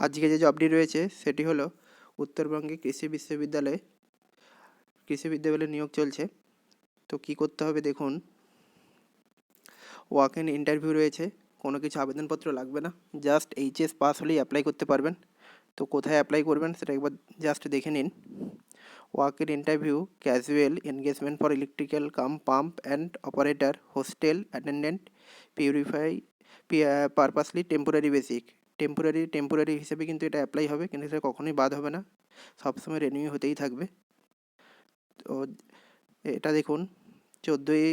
আজকে যে জবটি রয়েছে সেটি হলো উত্তরবঙ্গে কৃষি বিশ্ববিদ্যালয়ে নিয়োগ চলছে। তো কি করতে হবে দেখুন, ওয়াক ইন ইন্টারভিউ রয়েছে, কোনো কিছু আবেদনপত্র লাগবে না, জাস্ট এইচএস পাস হলেই অ্যাপ্লাই করতে পারবেন। তো কোথায় অ্যাপ্লাই করবেন সেটা একবার জাস্ট দেখে নিন। Walk in interview, casual engagement for electrical cum pump and operator, hostel attendant, purify purposely temporary basic. Temporary হিসেবে কিন্তু এটা অ্যাপ্লাই হবে, কিন্তু সেটা কখনোই বাদ হবে না, সবসময় রিনিউ হতেই থাকবে। তো এটা দেখুন 14ই,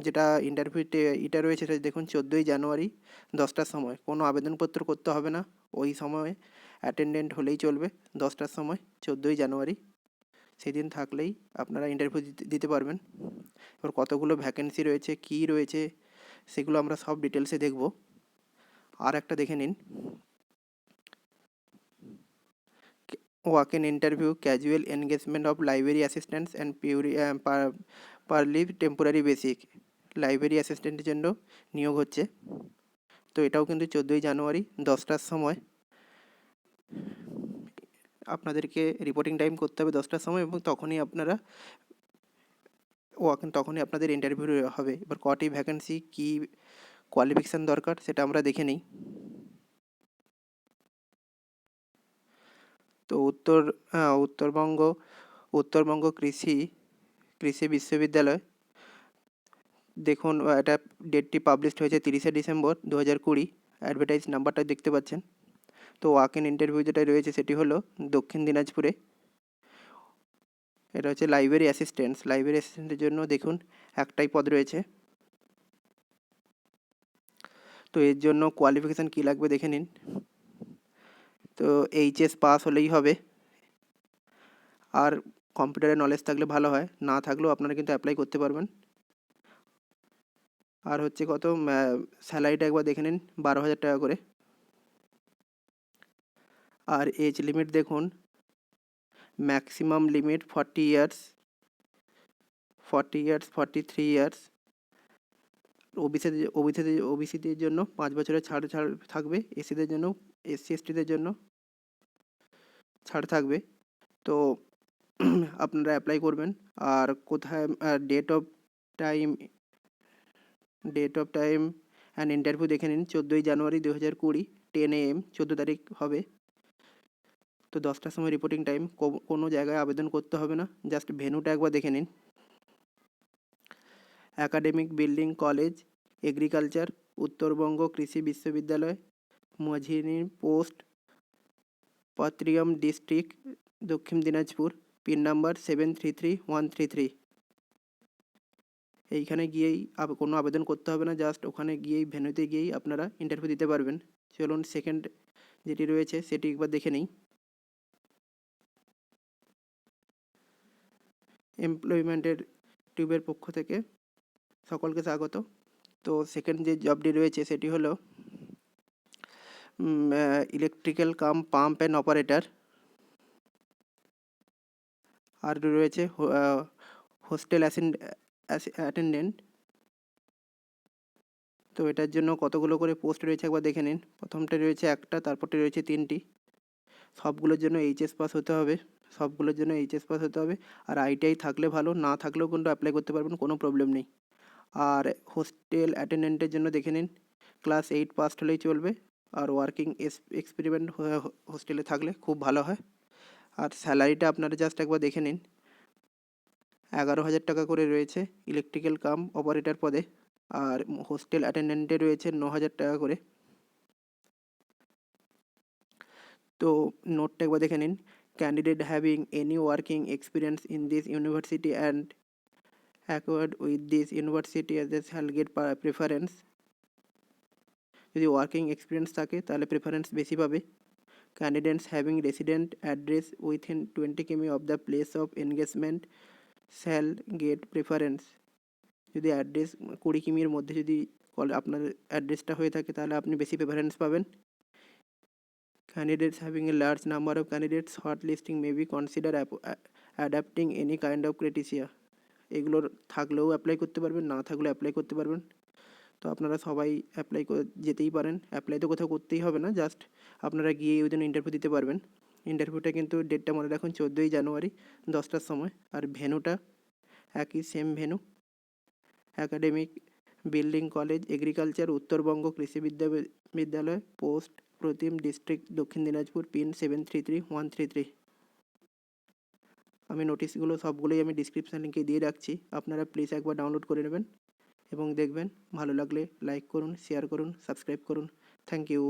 যেটা ইন্টারভিউতে এটা রয়েছে সেটা দেখুন 14ই জানুয়ারি 10টার সময়। কোনো আবেদনপত্র করতে হবে না, ওই সময় অ্যাটেন্ডেন্ট হলেই চলবে। 10টার সময় 14ই জানুয়ারি, সেদিন থাকলেই আপনারা ইন্টারভিউ দিতে পারবেন। এবার কতগুলো ভ্যাকেন্সি রয়েছে, কী রয়েছে, সেগুলো আমরা সব ডিটেলসে দেখব। আর একটা দেখে নিন, walk in interview, casual engagement of library assistants and পারলিভ টেম্পোরারি বেসিক। লাইব্রেরি অ্যাসিস্ট্যান্টের জন্য নিয়োগ হচ্ছে। তো এটাও কিন্তু 14ই জানুয়ারি 10টার সময় আপনাদেরকে রিপোর্টিং টাইম করতে হবে 10টার সময়, এবং তখনই আপনাদের ইন্টারভিউ হবে। এবার কটি ভ্যাকেন্সি, কী কোয়ালিফিকেশান দরকার সেটা আমরা দেখে নিই। তো উত্তরবঙ্গ কৃষি বিশ্ববিদ্যালয়, দেখুন এটা ডেটটি পাবলিশড হয়েছে 30শে ডিসেম্বর 2020। অ্যাডভার্টাইজ নাম্বারটা দেখতে পাচ্ছেন। তো ওয়াক ইন ইন্টারভিউ যেটা রয়েছে সেটি হলো দক্ষিণ দিনাজপুরে। এটা হচ্ছে লাইব্রেরি অ্যাসিস্ট্যান্টের জন্য দেখুন একটাই পদ রয়েছে। তো এর জন্য কোয়ালিফিকেশান কী লাগবে দেখে নিন। তো এইচএস পাস হলেই হবে, আর কম্পিউটারের নলেজ থাকলে ভালো হয়, না থাকলেও আপনারা কিন্তু অ্যাপ্লাই করতে পারবেন। আর হচ্ছে কত, স্যালারিটা একবার দেখে নিন, 12,000 টাকা করে। আর এজ লিমিট দেখুন, ম্যাক্সিমাম লিমিট 40 ইয়ার্স, 43 ইয়ার্স। ওবিসিদের জন্য 5 বছরের ছাড় থাকবে, এসসি/এসটিদের জন্য ছাড় থাকবে। তো আপনারা অ্যাপ্লাই করবেন। আর কোথায়, date of time and interview দেখে নিন, 14ই জানুয়ারি 2020, 10 AM, 14 তারিখ হবে। তো 10টার সময় রিপোর্টিং টাইম। কোনো জায়গায় আবেদন করতে হবে না, জাস্ট ভেন্যুটা একবার দেখে নিন। Academic building college, agriculture, Uttarbanga কৃষি বিশ্ববিদ্যালয়, মঝিনী পোস্ট, পাত্রিয়াম ডিস্ট্রিক্ট, দক্ষিণ দিনাজপুর, পিন নাম্বার 733133। এইখানে গিয়েই কোনো আবেদন করতে হবে না, জাস্ট ওখানে গিয়েই ভেন্যুতে গিয়েই আপনারা ইন্টারভিউ দিতে পারবেন। চলুন সেকেন্ড যেটি রয়েছে সেটি একবার দেখে নিই। এমপ্লয়মেন্টের টিউবের পক্ষ থেকে সকলকে স্বাগত। তো সেকেন্ড যে জবটি রয়েছে সেটি হলো electrical cum pump and operator. আর রয়েছে হোস্টেল অ্যাটেন্ডেন্ট। তো এটার জন্য কতগুলো করে পোস্ট রয়েছে একবার দেখে নিন। প্রথমটা রয়েছে একটা, তারপরটা রয়েছে 3টি। সবগুলোর জন্য এইচএস পাস হতে হবে। আর আইটিআই থাকলে ভালো, না থাকলেও কিন্তু অ্যাপ্লাই করতে পারবেন, কোনো প্রবলেম নেই। আর হোস্টেল অ্যাটেন্ডেন্টের জন্য দেখে নিন, ক্লাস 8 পাস হলেই চলবে। আর ওয়ার্কিং এক্সপেরিমেন্ট হোস্টেলে থাকলে খুব ভালো হয়। আর স্যালারিটা আপনারা জাস্ট একবার দেখে নিন, 11,000 টাকা করে রয়েছে ইলেকট্রিক্যাল কাম অপারেটর পদে। আর হোস্টেল অ্যাটেন্ডেন্টে রয়েছে 9,000 টাকা করে। তো নোটটা একবার দেখে নিন, candidate having any working experience in this university and acquired with this university as a shall gate preference. যদি ওয়ার্কিং এক্সপিরিয়েন্স থাকে তাহলে প্রেফারেন্স বেশি পাবে। Candidates having resident address within 20 কিমি of the place of engagement shall gate preference. যদি address 20 কিমির মধ্যে যদি আপনার অ্যাড্রেসটা হয়ে থাকে তাহলে আপনি বেশি প্রেফারেন্স পাবেন। Candidates having a large number of candidates shortlisting may be consider adapting any kind of criteria. এগুলোর থাকলেও অ্যাপ্লাই করতে পারবেন, না থাকলেও অ্যাপ্লাই করতে পারবেন। তো আপনারা সবাই অ্যাপ্লাই করে যেতেই পারেন। অ্যাপ্লাই তো কোথাও করতেই হবে না, জাস্ট আপনারা গিয়ে ওই দিন ইন্টারভিউ দিতে পারবেন। ইন্টারভিউটা কিন্তু ডেটটা মনে রাখুন 14ই জানুয়ারি 10টার সময়। আর ভেন্যুটা একই same venue, academic building college agriculture Uttarbanga কৃষি বিদ্যালয়, পোস্ট প্রতিম, ডিস্ট্রিক্ট দক্ষিণ দিনাজপুর, পিন 733133। আমি নোটিশগুলো সবগুলোই আমি ডিসক্রিপশান লিঙ্কে দিয়ে রাখছি, আপনারা প্লিজ একবার ডাউনলোড করে নেবেন এবং দেখবেন। ভালো লাগলে লাইক করুন, শেয়ার করুন, সাবস্ক্রাইব করুন। Thank you.